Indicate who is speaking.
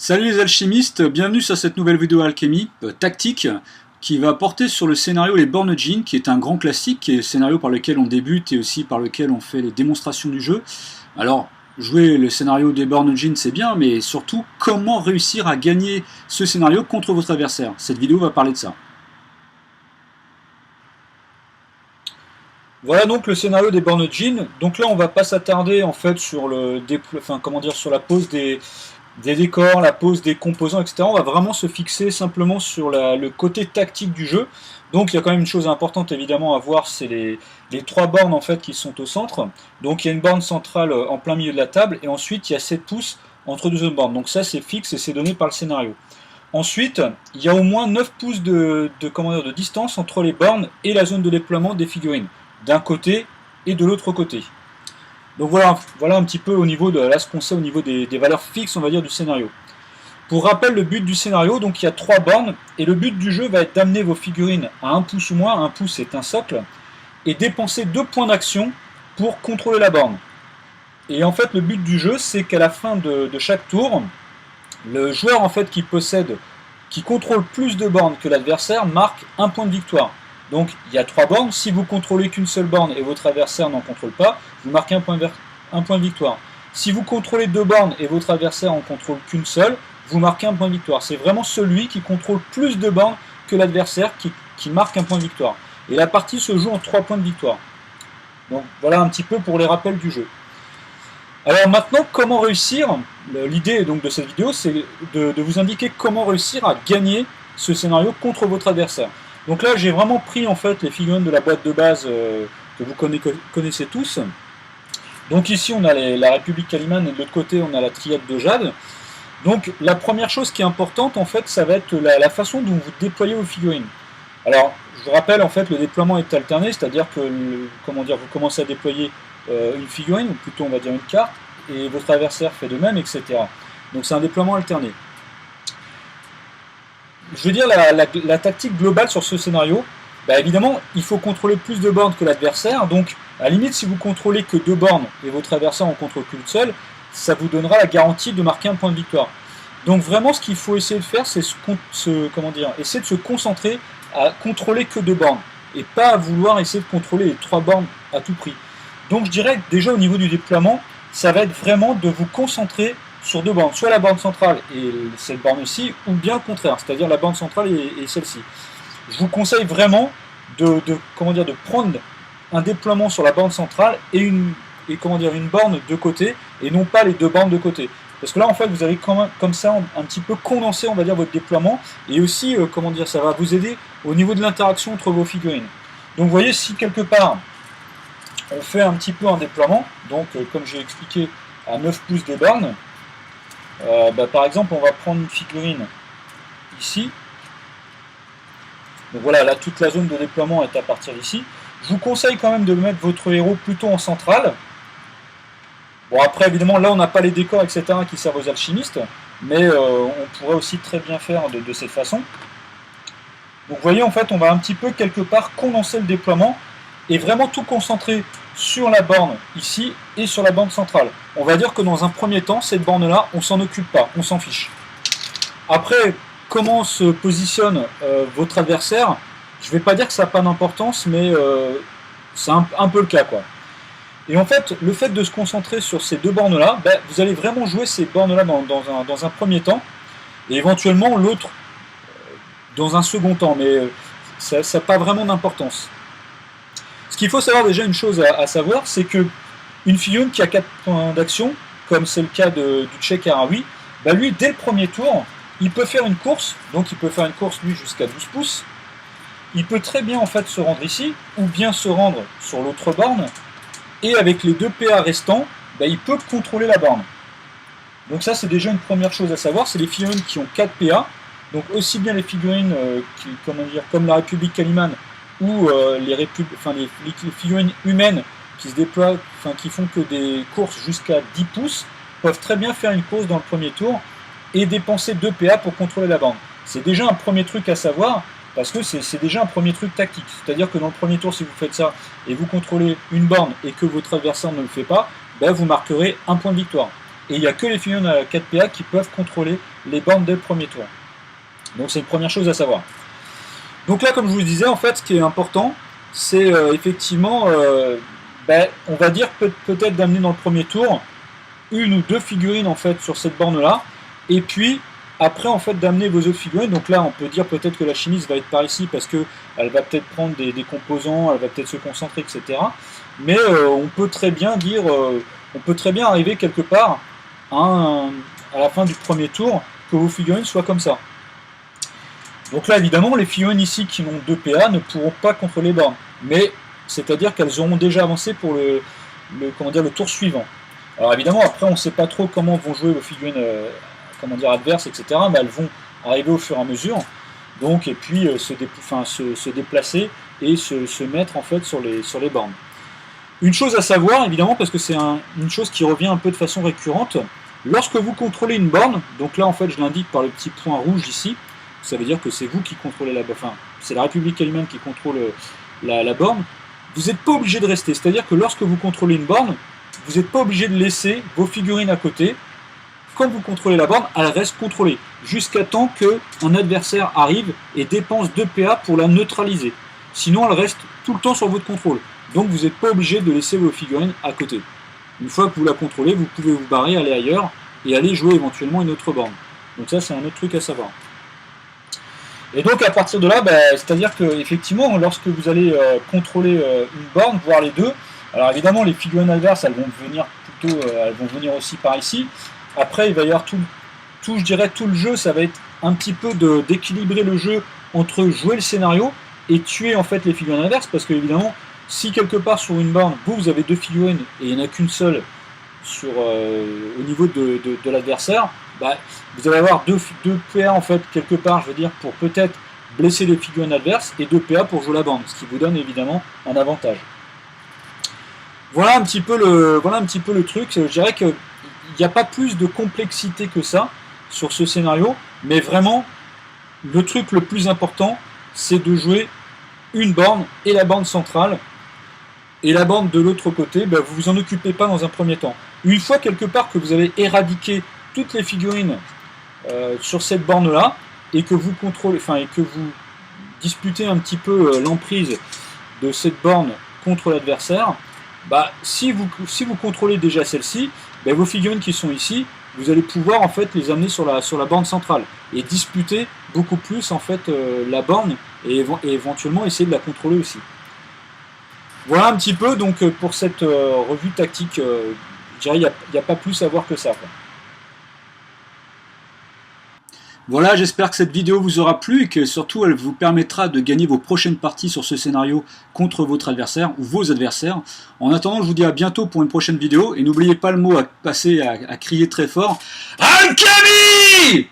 Speaker 1: Salut les alchimistes, bienvenue sur cette nouvelle vidéo alchimie tactique qui va porter sur le scénario Les Born Djinn, qui est un grand classique, qui est le scénario par lequel on débute et aussi par lequel on fait les démonstrations du jeu. Alors, jouer le scénario des Born Djinn c'est bien, mais surtout, comment réussir à gagner ce scénario contre votre adversaire. Cette vidéo va parler de ça. Voilà donc le scénario des Born Djinn. Donc là on va pas s'attarder en fait sur sur la pose des décors, la pose des composants, etc. On va vraiment se fixer simplement sur le côté tactique du jeu. Donc il y a quand même une chose importante évidemment à voir, c'est les trois bornes en fait qui sont au centre. Donc il y a une borne centrale en plein milieu de la table et ensuite il y a 7 pouces entre deux autres bornes. Donc ça c'est fixe et c'est donné par le scénario. Ensuite, il y a au moins 9 pouces de distance entre les bornes et la zone de déploiement des figurines, d'un côté et de l'autre côté. Donc voilà un petit peu au niveau de là ce qu'on sait au niveau des valeurs fixes, on va dire, du scénario. Pour rappel, le but du scénario, donc il y a 3 bornes, et le but du jeu va être d'amener vos figurines à 1 pouce ou moins, 1 pouce c'est un socle, et dépenser 2 points d'action pour contrôler la borne. Et en fait, le but du jeu, c'est qu'à la fin de chaque tour, le joueur en fait qui contrôle plus de bornes que l'adversaire marque 1 point de victoire. Donc il y a 3 bornes, si vous contrôlez qu'une seule borne et votre adversaire n'en contrôle pas, vous marquez un point de victoire. Si vous contrôlez 2 bornes et votre adversaire en contrôle qu'une seule, vous marquez un point de victoire. C'est vraiment celui qui contrôle plus de bornes que l'adversaire qui marque un point de victoire. Et la partie se joue en 3 points de victoire. Donc voilà un petit peu pour les rappels du jeu. Alors maintenant, comment réussir? L'idée donc de cette vidéo, c'est de vous indiquer comment réussir à gagner ce scénario contre votre adversaire. Donc là, j'ai vraiment pris en fait les figurines de la boîte de base que vous connaissez tous. Donc ici, on a la République Calimane et de l'autre côté, on a la Triade de Jade. Donc la première chose qui est importante, en fait, ça va être la façon dont vous déployez vos figurines. Alors, je vous rappelle, en fait, le déploiement est alterné, c'est-à-dire que vous commencez à déployer une figurine, ou plutôt on va dire une carte, et votre adversaire fait de même, etc. Donc c'est un déploiement alterné. Je veux dire, la tactique globale sur ce scénario, bah évidemment, il faut contrôler plus de bornes que l'adversaire. Donc, à la limite, si vous contrôlez que 2 bornes et votre adversaire en contrôle qu'une seule, ça vous donnera la garantie de marquer un point de victoire. Donc, vraiment, ce qu'il faut essayer de faire, c'est essayer de se concentrer à contrôler que 2 bornes et pas à vouloir essayer de contrôler les 3 bornes à tout prix. Donc, je dirais que déjà au niveau du déploiement, ça va être vraiment de vous concentrer sur 2 bornes, soit la borne centrale et cette borne-ci, ou bien le contraire, c'est-à-dire la borne centrale et celle-ci. Je vous conseille vraiment de prendre un déploiement sur la borne centrale et une borne de côté, et non pas les 2 bornes de côté. Parce que là, en fait, vous allez comme ça un petit peu condenser, on va dire, votre déploiement, et aussi, ça va vous aider au niveau de l'interaction entre vos figurines. Donc, vous voyez, si quelque part, on fait un petit peu un déploiement, donc, comme j'ai expliqué, à 9 pouces des bornes, par exemple, on va prendre une figurine ici. Donc voilà, là toute la zone de déploiement est à partir d'ici. Je vous conseille quand même de mettre votre héros plutôt en centrale. Bon, après évidemment là on n'a pas les décors etc. qui servent aux alchimistes, mais on pourrait aussi très bien faire de cette façon. Donc vous voyez, en fait on va un petit peu quelque part condenser le déploiement et vraiment tout concentrer sur la borne ici et sur la borne centrale. On va dire que dans un premier temps, cette borne-là, on s'en occupe pas, on s'en fiche. Après, comment se positionne votre adversaire, je ne vais pas dire que ça n'a pas d'importance, mais c'est un peu le cas, quoi. Et en fait, le fait de se concentrer sur ces 2 bornes-là, vous allez vraiment jouer ces bornes-là dans un premier temps, et éventuellement l'autre dans un second temps, mais ça n'a pas vraiment d'importance. Ce qu'il faut savoir déjà, une chose à savoir, c'est que une figurine qui a 4 points d'action, comme c'est le cas du Tchèque Araoui, lui, dès le premier tour, il peut faire une course, donc il peut faire une course lui jusqu'à 12 pouces. Il peut très bien en fait se rendre ici, ou bien se rendre sur l'autre borne, et avec les 2 PA restants, il peut contrôler la borne. Donc ça c'est déjà une première chose à savoir, c'est les figurines qui ont 4 PA, donc aussi bien les figurines comme la République Calimane, ou les figurines humaines qui se déploient, qui font que des courses jusqu'à 10 pouces, peuvent très bien faire une course dans le premier tour et dépenser 2 PA pour contrôler la borne. C'est déjà un premier truc à savoir, parce que c'est déjà un premier truc tactique. C'est-à-dire que dans le premier tour, si vous faites ça, et vous contrôlez une borne et que votre adversaire ne le fait pas, vous marquerez un point de victoire. et il n'y a que les figurines à 4 PA qui peuvent contrôler les bornes dès le premier tour. Donc c'est une première chose à savoir. Donc là, comme je vous le disais, en fait, ce qui est important, c'est effectivement, on va dire peut-être d'amener dans le premier tour une ou deux figurines en fait sur cette borne-là, et puis après en fait d'amener vos autres figurines. Donc là, on peut dire peut-être que la chimiste va être par ici parce que elle va peut-être prendre des composants, elle va peut-être se concentrer, etc. Mais on peut très bien dire, on peut très bien arriver quelque part à la fin du premier tour que vos figurines soient comme ça. Donc là, évidemment, les figurines ici qui ont 2 PA ne pourront pas contrôler les bornes. Mais c'est-à-dire qu'elles auront déjà avancé pour le tour suivant. Alors évidemment, après, on ne sait pas trop comment vont jouer vos figurines adverses, etc. Mais elles vont arriver au fur et à mesure. Donc, et puis se déplacer et se mettre en fait sur les bornes. Une chose à savoir, évidemment, parce que c'est une chose qui revient un peu de façon récurrente, lorsque vous contrôlez une borne, donc là en fait je l'indique par le petit point rouge ici, ça veut dire que c'est vous qui contrôlez la borne, enfin c'est la République elle-même qui contrôle la borne, vous n'êtes pas obligé de rester, c'est-à-dire que lorsque vous contrôlez une borne, vous n'êtes pas obligé de laisser vos figurines à côté. Quand vous contrôlez la borne, elle reste contrôlée, jusqu'à temps qu'un adversaire arrive et dépense 2 PA pour la neutraliser. Sinon elle reste tout le temps sur votre contrôle. Donc vous n'êtes pas obligé de laisser vos figurines à côté. Une fois que vous la contrôlez, vous pouvez vous barrer, aller ailleurs, et aller jouer éventuellement une autre borne. Donc ça c'est un autre truc à savoir. Et donc à partir de là, c'est-à-dire que effectivement, lorsque vous allez contrôler une borne, voire les deux, alors évidemment les figurines adverses, elles vont venir aussi par ici. Après il va y avoir tout le jeu, ça va être un petit peu d'équilibrer le jeu entre jouer le scénario et tuer en fait les figurines adverses, parce que évidemment, si quelque part sur une borne, vous avez 2 figurines et il n'y en a qu'une seule au niveau de l'adversaire, vous allez avoir 2 PA en fait quelque part, je veux dire, pour peut-être blesser les figurines adverses et 2 PA pour jouer la borne, ce qui vous donne évidemment un avantage. Voilà un petit peu le truc. Je dirais qu'il n'y a pas plus de complexité que ça sur ce scénario, mais vraiment le truc le plus important, c'est de jouer une borne et la borne centrale. Et la borne de l'autre côté, vous vous en occupez pas dans un premier temps. Une fois quelque part que vous avez éradiqué toutes les figurines sur cette borne-là, et que vous contrôlez, et que vous disputez un petit peu l'emprise de cette borne contre l'adversaire, si vous contrôlez déjà celle-ci, vos figurines qui sont ici, vous allez pouvoir en fait les amener sur la borne centrale et disputer beaucoup plus en fait la borne et éventuellement essayer de la contrôler aussi. Voilà un petit peu donc pour cette revue tactique. Je dirais il n'y a pas plus à voir que ça, quoi. Voilà, j'espère que cette vidéo vous aura plu et que surtout elle vous permettra de gagner vos prochaines parties sur ce scénario contre votre adversaire ou vos adversaires. En attendant, je vous dis à bientôt pour une prochaine vidéo et n'oubliez pas le mot à passer à crier très fort. Alchemy!